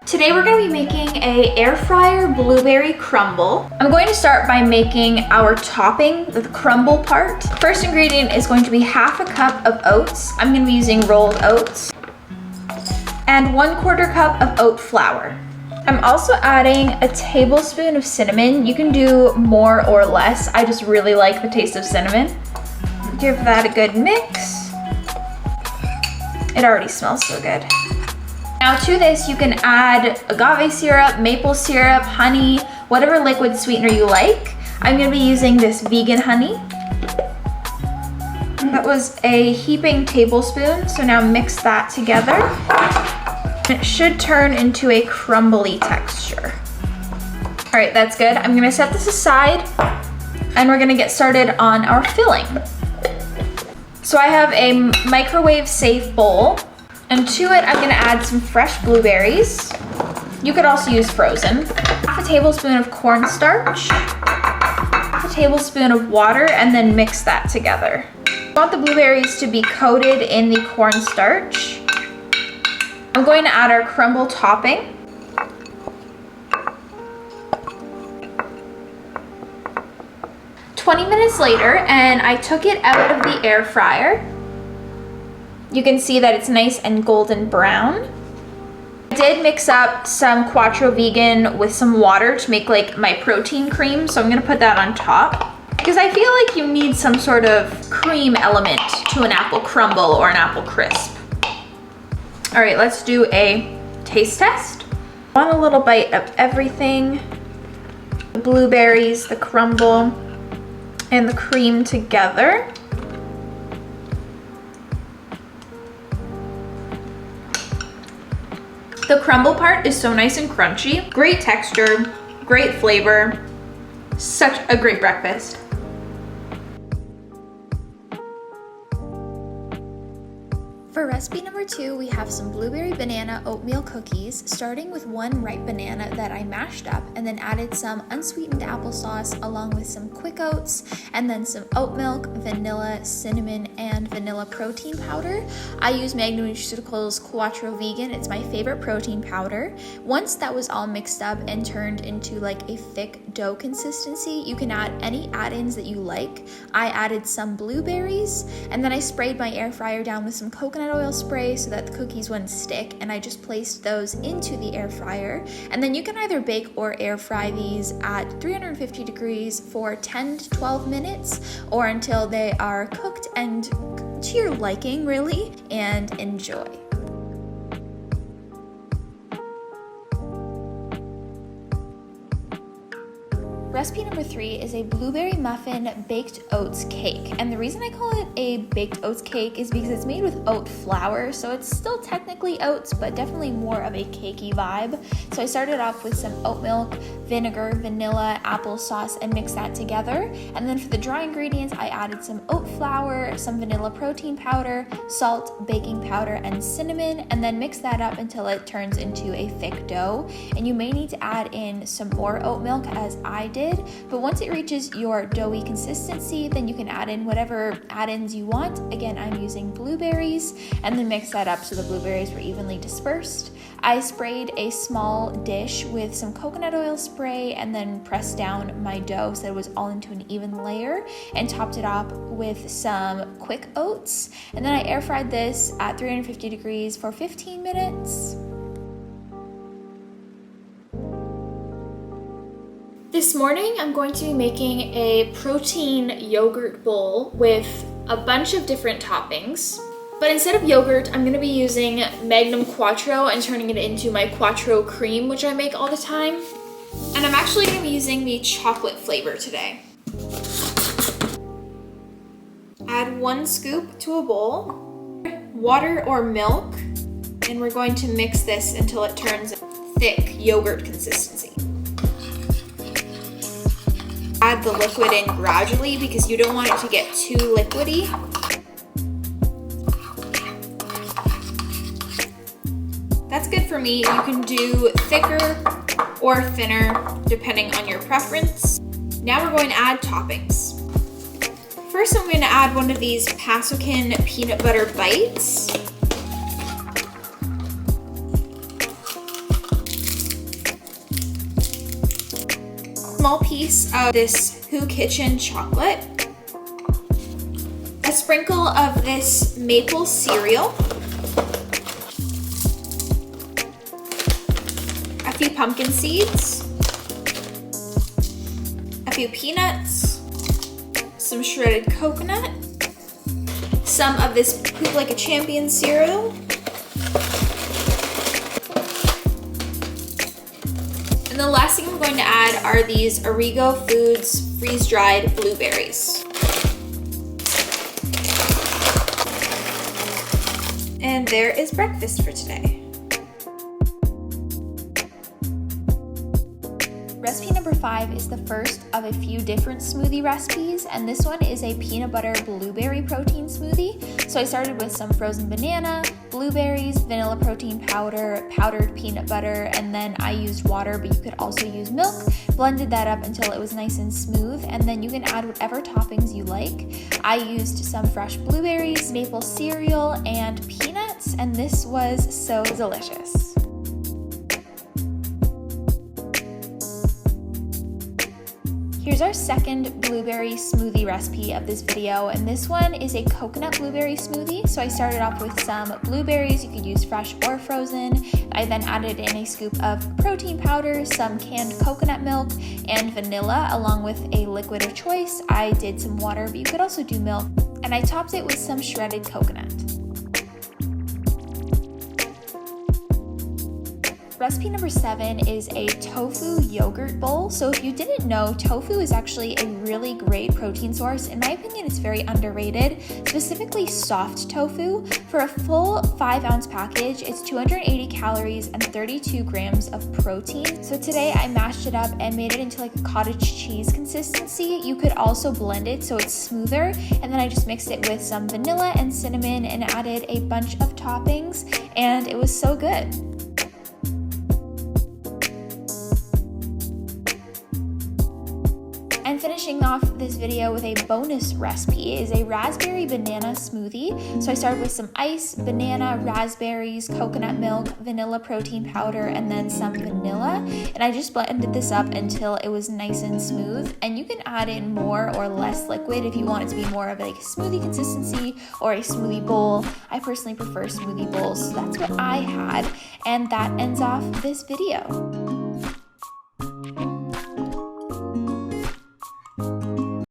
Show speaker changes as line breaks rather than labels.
Today we're going to be making a air fryer blueberry crumble. I'm going to start by making our topping, the crumble part. First ingredient is going to be half a cup of oats. I'm going to be using rolled oats. And 1/4 cup of oat flour. I'm also adding a tablespoon of cinnamon. You can do more or less. I just really like the taste of cinnamon. Give that a good mix. It already smells so good. Now to this, you can add agave syrup, maple syrup, honey, whatever liquid sweetener you like. I'm gonna be using this vegan honey. That was a heaping tablespoon, so now mix that together. It should turn into a crumbly texture. All right, that's good. I'm gonna set this aside and we're gonna get started on our filling. So I have a microwave safe bowl. And to it, I'm gonna add some fresh blueberries. You could also use frozen. Half a tablespoon of cornstarch, half a tablespoon of water, and then mix that together. I want the blueberries to be coated in the cornstarch. I'm going to add our crumble topping. "20 minutes later, and I took it out of the air fryer. You can see that it's nice and golden brown. I did mix up some Quattro Vegan with some water to make like my protein cream, so I'm gonna put that on top because I feel like you need some sort of cream element to an apple crumble or an apple crisp. All right, let's do a taste test. I want a little bite of everything. The blueberries, the crumble, and the cream together. The crumble part is so nice and crunchy. Great texture, great flavor. Such a great breakfast.
For recipe number 2, we have some blueberry banana oatmeal cookies, starting with one ripe banana that I mashed up and then added some unsweetened applesauce along with some quick oats and then some oat milk, vanilla, cinnamon, and vanilla protein powder. I use Magnum Nutraceuticals Quattro Vegan. It's my favorite protein powder. Once that was all mixed up and turned into like a thick dough consistency, you can add any add-ins that you like. I added some blueberries and then I sprayed my air fryer down with some coconut oil spray so that the cookies wouldn't stick, and I just placed those into the air fryer. And then you can either bake or air fry these at 350 degrees for 10 to 12 minutes or until they are cooked and to your liking really, and enjoy. Recipe number 3 is a blueberry muffin baked oats cake. And the reason I call it a baked oats cake is because it's made with oat flour. So it's still technically oats, but definitely more of a cakey vibe. So I started off with some oat milk, vinegar, vanilla, applesauce, and mixed that together. And then for the dry ingredients, I added some oat flour, some vanilla protein powder, salt, baking powder, and cinnamon, and then mix that up until it turns into a thick dough. And you may need to add in some more oat milk, as I did. But once it reaches your doughy consistency, then you can add in whatever add-ins you want. Again, I'm using blueberries, and then mix that up so the blueberries were evenly dispersed. I sprayed a small dish with some coconut oil spray and then pressed down my dough so it was all into an even layer, and topped it up with some quick oats. And then I air fried this at 350 degrees for 15 minutes. This morning, I'm going to be making a protein yogurt bowl with a bunch of different toppings. But instead of yogurt, I'm gonna be using Magnum Quattro and turning it into my Quattro cream, which I make all the time. And I'm actually gonna be using the chocolate flavor today. Add 1 scoop to a bowl, water or milk, and we're going to mix this until it turns thick yogurt consistency. Add the liquid in gradually because you don't want it to get too liquidy. That's good for me. You can do thicker or thinner depending on your preference. Now we're going to add toppings. First, I'm going to add one of these Pasokin peanut butter bites.
small piece of this Who Kitchen chocolate, a sprinkle of this maple cereal, a few pumpkin seeds, a few peanuts, some shredded coconut, some of this Poop Like a Champion cereal, and the last thing I'm going to add are these Origo Foods freeze-dried blueberries. And there is breakfast for today.
Recipe number 5 is the first of a few different smoothie recipes, and this one is a peanut butter blueberry protein smoothie. So I started with some frozen banana, blueberries, vanilla protein powder, powdered peanut butter, and then I used water, but you could also use milk. Blended that up until it was nice and smooth, and then you can add whatever toppings you like. I used some fresh blueberries, maple cereal, and peanuts, and this was so delicious. Here's our second blueberry smoothie recipe of this video, and this one is a coconut blueberry smoothie. So I started off with some blueberries, you could use fresh or frozen. I then added in a scoop of protein powder, some canned coconut milk, and vanilla, along with a liquid of choice. I did some water, but you could also do milk, and I topped it with some shredded coconut. Recipe number 7 is a tofu yogurt bowl. So if you didn't know, tofu is actually a really great protein source. In my opinion, it's very underrated, specifically soft tofu. For a full 5-ounce package, it's 280 calories and 32 grams of protein. So today I mashed it up and made it into like a cottage cheese consistency. You could also blend it so it's smoother, and then I just mixed it with some vanilla and cinnamon and added a bunch of toppings, and it was so good. And finishing off this video with a bonus recipe is a raspberry banana smoothie. So I started with some ice, banana, raspberries, coconut milk, vanilla protein powder, and then some vanilla. And I just blended this up until it was nice and smooth. And you can add in more or less liquid if you want it to be more of like a smoothie consistency or a smoothie bowl. I personally prefer smoothie bowls, so that's what I had. And that ends off this video.